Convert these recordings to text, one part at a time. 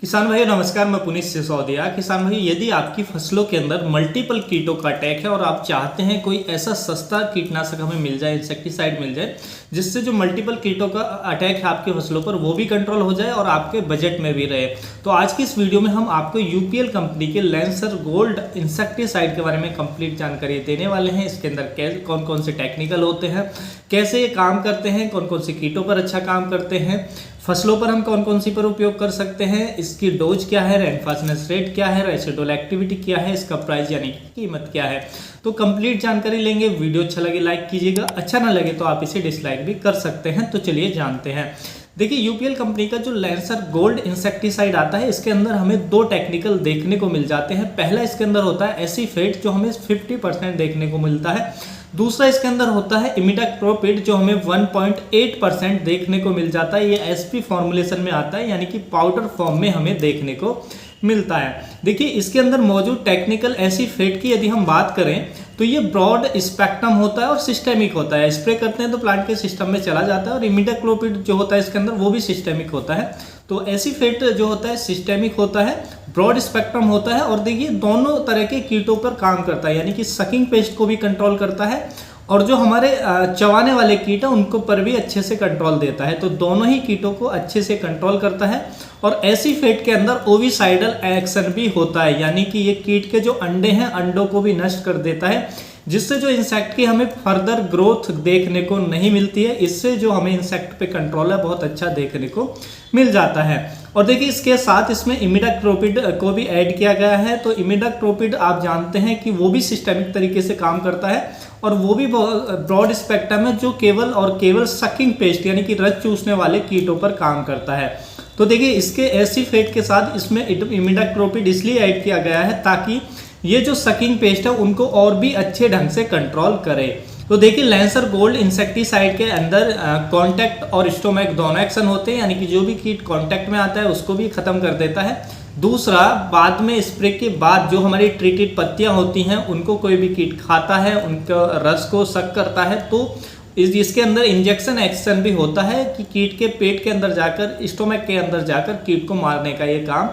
किसान भाई नमस्कार, मैं पुनीत सिसोदिया। किसान भाई, यदि आपकी फसलों के अंदर मल्टीपल कीटों का अटैक है और आप चाहते हैं कोई ऐसा सस्ता कीटनाशक हमें मिल जाए, इंसेक्टिसाइड मिल जाए, जिससे जो मल्टीपल कीटों का अटैक है आपके फसलों पर वो भी कंट्रोल हो जाए और आपके बजट में भी रहे, तो आज की इस वीडियो में हम आपको यूपीएल कंपनी के लैंसर गोल्ड इंसेक्टिसाइड के बारे में कंप्लीट जानकारी देने वाले हैं। इसके अंदर कौन कौन से टेक्निकल होते हैं, कैसे ये काम करते हैं, कौन कौन से कीटों पर अच्छा काम करते हैं, फसलों पर हम कौन कौन सी पर उपयोग कर सकते हैं, इसकी डोज क्या है, रेनफास्टनेस रेट क्या है, रेसिडुअल एक्टिविटी क्या है, इसका प्राइस यानी कि कीमत क्या है। तो कंप्लीट जानकारी लेंगे। वीडियो अच्छा लगे लाइक कीजिएगा, अच्छा ना लगे तो आप इसे डिसलाइक भी कर सकते हैं। तो चलिए जानते हैं। देखिए, यूपीएल कंपनी का जो लैंसर गोल्ड इंसेक्टिसाइड आता है, इसके अंदर हमें दो टेक्निकल देखने को मिल जाते हैं। पहला इसके अंदर होता है एसीफेट, जो हमें 50% देखने को मिलता है। दूसरा इसके अंदर होता है इमिडाक्लोप्रिड, जो हमें 1.8% देखने को मिल जाता है। ये एसपी फॉर्मुलेशन में आता है, यानी कि पाउडर फॉर्म में हमें देखने को मिलता है। देखिए, इसके अंदर मौजूद टेक्निकल एसीफेट की यदि हम बात करें तो ये ब्रॉड स्पेक्ट्रम होता है और सिस्टेमिक होता है। स्प्रे करते हैं तो प्लांट के सिस्टम में चला जाता है, और इमिडाक्लोप्रिड जो होता है इसके अंदर वो भी सिस्टेमिक होता है। तो एसीफेट जो होता है सिस्टेमिक होता है, ब्रॉड स्पेक्ट्रम होता है, और देखिए दोनों तरह के कीटों पर काम करता है, यानी कि सकिंग पेस्ट को भी कंट्रोल करता है और जो हमारे चबाने वाले कीट हैं उनको पर भी अच्छे से कंट्रोल देता है। तो दोनों ही कीटों को अच्छे से कंट्रोल करता है। और एसीफेट के अंदर ओविसाइडल एक्शन भी होता है, यानी कि ये कीट के जो अंडे हैं अंडों को भी नष्ट कर देता है, जिससे जो इंसेक्ट की हमें फर्दर ग्रोथ देखने को नहीं मिलती है। इससे जो हमें इंसेक्ट पे कंट्रोल है बहुत अच्छा देखने को मिल जाता है। और देखिए, इसके साथ इसमें इमिडाक्लोप्रिड को भी ऐड किया गया है। तो इमिडाक्लोप्रिड आप जानते हैं कि वो भी सिस्टेमिक तरीके से काम करता है, और वो भी ब्रॉड स्पेक्ट्रम है, जो केवल और केवल सकिंग पेस्ट यानी कि रस चूसने वाले कीटों पर काम करता है। तो देखिए, इसके एसीफेट के साथ इसमें इमिडाक्लोप्रिड इसलिए ऐड किया गया है ताकि ये जो सकिंग पेस्ट है उनको और भी अच्छे ढंग से कंट्रोल करे। तो देखिए, लैंसर गोल्ड इंसेक्टिसाइड के अंदर कांटेक्ट और स्टोमैक दोनों एक्शन होते हैं, यानी कि जो भी कीट कांटेक्ट में आता है उसको भी खत्म कर देता है। दूसरा, बाद में स्प्रे के बाद जो हमारी ट्रीटेड पत्तियां होती हैं उनको कोई भी कीट खाता है, उनका रस को सक करता है, तो इसके अंदर इंजेक्शन एक्शन भी होता है कि कीट के पेट के अंदर जाकर, स्टोमैक के अंदर जाकर कीट को मारने का ये काम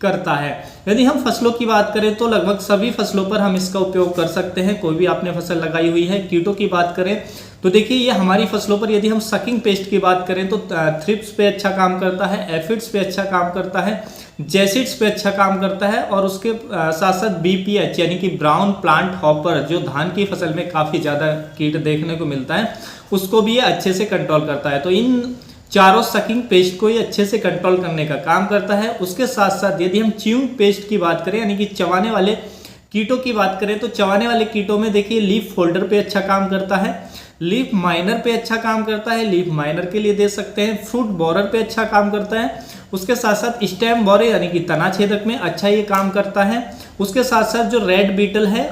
करता है। यदि हम फसलों की बात करें तो लगभग सभी फसलों पर हम इसका उपयोग कर सकते हैं। कोई भी आपने फसल लगाई हुई है। कीटों की बात करें तो देखिए, ये हमारी फसलों पर यदि हम सकिंग पेस्ट की बात करें तो थ्रिप्स पे अच्छा काम करता है, एफिड्स पे अच्छा काम करता है, जैसिड्स पे अच्छा काम करता है, और उसके साथ साथ बीपीएच यानी कि ब्राउन प्लांट हॉपर, जो धान की फसल में काफ़ी ज़्यादा कीट देखने को मिलता है, उसको भी ये अच्छे से कंट्रोल करता है। तो इन चारों सकिंग पेस्ट को ये अच्छे से कंट्रोल करने का काम करता है। उसके साथ साथ यदि हम च्यूइंग पेस्ट की बात करें, यानी कि चबाने वाले कीटों की बात करें, तो चबाने वाले कीटों में देखिए लीफ फोल्डर पे अच्छा काम करता है, लीफ माइनर पे अच्छा काम करता है, लीफ माइनर के लिए दे सकते हैं, फ्रूट बोरर पे अच्छा काम करता है। उसके साथ साथ स्टेम बोरर यानी कि तना छेदक में अच्छा ये काम करता है। उसके साथ साथ जो रेड बीटल है,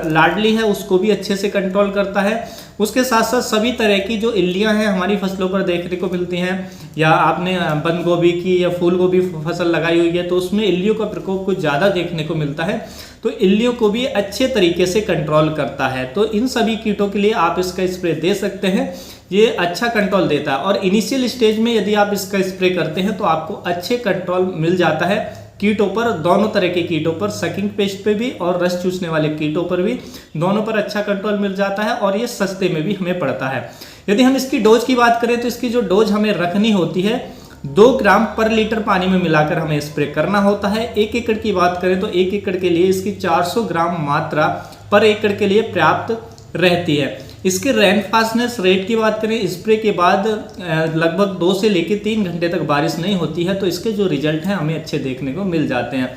लाडली है, उसको भी अच्छे से कंट्रोल करता है। उसके साथ साथ सभी तरह की जो इल्लियां हैं हमारी फसलों पर देखने को मिलती हैं, या आपने बंद गोभी की या फूल गोभी फसल लगाई हुई है तो उसमें इल्लियों का प्रकोप कुछ ज़्यादा देखने को मिलता है, तो इल्लियों को भी अच्छे तरीके से कंट्रोल करता है। तो इन सभी कीटों के लिए आप इसका स्प्रे दे सकते हैं, ये अच्छा कंट्रोल देता है। और इनिशियल स्टेज में यदि आप इसका स्प्रे करते हैं तो आपको अच्छे कंट्रोल मिल जाता है कीटों पर, दोनों तरह के कीटों पर, सकिंग पेस्ट पे भी और रस चूसने वाले कीटों पर भी, दोनों पर अच्छा कंट्रोल मिल जाता है, और ये सस्ते में भी हमें पड़ता है। यदि हम इसकी डोज की बात करें तो इसकी जो डोज हमें रखनी होती है 2 ग्राम पर लीटर पानी में मिलाकर हमें स्प्रे करना होता है। 1 एकड़ की बात करें तो 1 एकड़ के लिए इसकी 400 ग्राम मात्रा पर एकड़ के लिए पर्याप्त रहती है। इसके रेनफास्टनेस रेट की बात करें, स्प्रे के बाद लगभग 2 से लेकर 3 घंटे तक बारिश नहीं होती है, तो इसके जो रिजल्ट हैं हमें अच्छे देखने को मिल जाते हैं।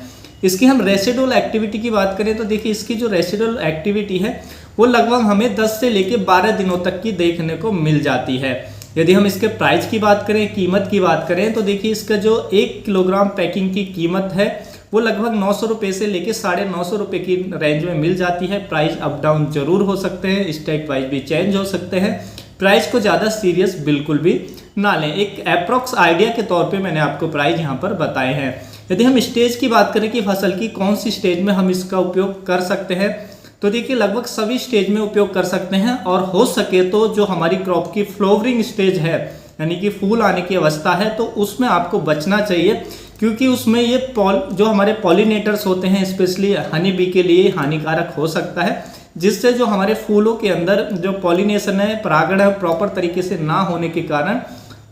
इसकी हम रेसिडुअल एक्टिविटी की बात करें तो देखिए, इसकी जो रेसिडुअल एक्टिविटी है वो लगभग हमें 10 से लेकर 12 दिनों तक की देखने को मिल जाती है। यदि हम इसके प्राइस की बात करें, कीमत की बात करें, तो देखिए इसका जो 1 किलोग्राम पैकिंग की कीमत है वो लगभग 900 रुपये से लेकर 950 रुपये की रेंज में मिल जाती है। प्राइस अप डाउन जरूर हो सकते हैं, स्टेट वाइज भी चेंज हो सकते हैं। प्राइस को ज़्यादा सीरियस बिल्कुल भी ना लें, एक अप्रॉक्स आइडिया के तौर पे मैंने आपको प्राइस यहाँ पर बताए हैं। यदि हम स्टेज की बात करें कि फसल की कौन सी स्टेज में हम इसका उपयोग कर सकते हैं, तो देखिए लगभग सभी स्टेज में उपयोग कर सकते हैं। और हो सके तो जो हमारी क्रॉप की फ्लावरिंग स्टेज है, यानी कि फूल आने की अवस्था है, तो उसमें आपको बचना चाहिए, क्योंकि उसमें ये जो हमारे पॉलिनेटर्स होते हैं स्पेशली हनी बी के लिए हानिकारक हो सकता है, जिससे जो हमारे फूलों के अंदर जो पॉलिनेशन है, परागण है, प्रॉपर तरीके से ना होने के कारण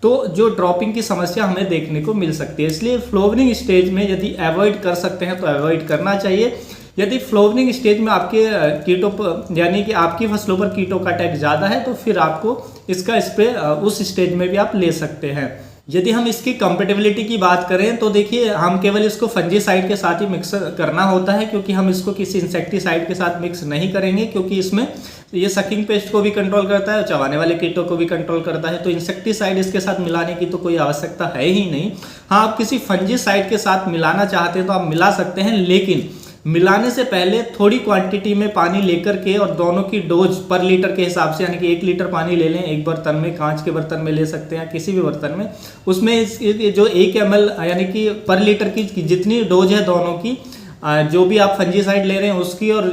तो जो ड्रॉपिंग की समस्या हमें देखने को मिल सकती है। इसलिए फ्लावरिंग स्टेज में यदि अवॉइड कर सकते हैं तो अवॉइड करना चाहिए। यदि फ्लावरिंग स्टेज में आपके कीटों पर यानी कि आपकी फसलों पर कीटों का अटैक ज़्यादा है तो फिर आपको इसका स्प्रे उस स्टेज में भी आप ले सकते हैं। यदि हम इसकी कंपेटेबिलिटी की बात करें तो देखिए, हम केवल इसको फंजीसाइड के साथ ही मिक्स करना होता है, क्योंकि हम इसको किसी इंसेक्टिसाइड के साथ मिक्स नहीं करेंगे, क्योंकि इसमें ये सकिंग पेस्ट को भी कंट्रोल करता है और चबाने वाले कीटों को भी कंट्रोल करता है। तो इंसेक्टिसाइड इसके साथ मिलाने की तो कोई आवश्यकता है ही नहीं। हाँ, आप किसी फंजीसाइड के साथ मिलाना चाहते हैं तो आप मिला सकते हैं, लेकिन मिलाने से पहले थोड़ी क्वांटिटी में पानी लेकर के और दोनों की डोज पर लीटर के हिसाब से, यानी कि 1 लीटर पानी ले लें एक बर्तन में, कांच के बर्तन में ले सकते हैं, किसी भी बर्तन में, उसमें जो 1 ml यानी कि पर लीटर की जितनी डोज है दोनों की, जो भी आप फंजीसाइड ले रहे हैं उसकी और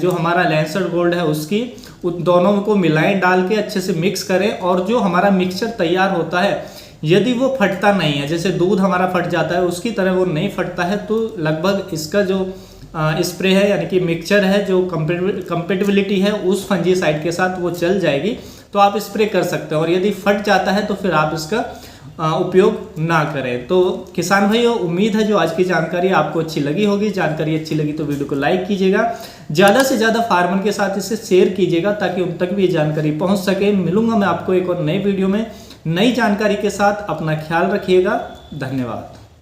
जो हमारा लैंसर्ड गोल्ड है उसकी, उन दोनों को मिलाएं, डाल के अच्छे से मिक्स करें। और जो हमारा मिक्सचर तैयार होता है यदि वो फटता नहीं है, जैसे दूध हमारा फट जाता है उसकी तरह वो नहीं फटता है, तो लगभग इसका जो स्प्रे है यानी कि मिक्सचर है, जो कंपेटेबिलिटी है उस फंजीसाइड के साथ वो चल जाएगी, तो आप स्प्रे कर सकते हैं। और यदि फट जाता है तो फिर आप इसका उपयोग ना करें। तो किसान भाइयों, उम्मीद है जो आज की जानकारी आपको अच्छी लगी होगी। जानकारी अच्छी लगी तो वीडियो को लाइक कीजिएगा, ज़्यादा से ज़्यादा फार्मर के साथ इसे शेयर कीजिएगा ताकि उन तक भी ये जानकारी पहुँच सके। मिलूंगा मैं आपको एक और नई वीडियो में नई जानकारी के साथ। अपना ख्याल रखिएगा। धन्यवाद।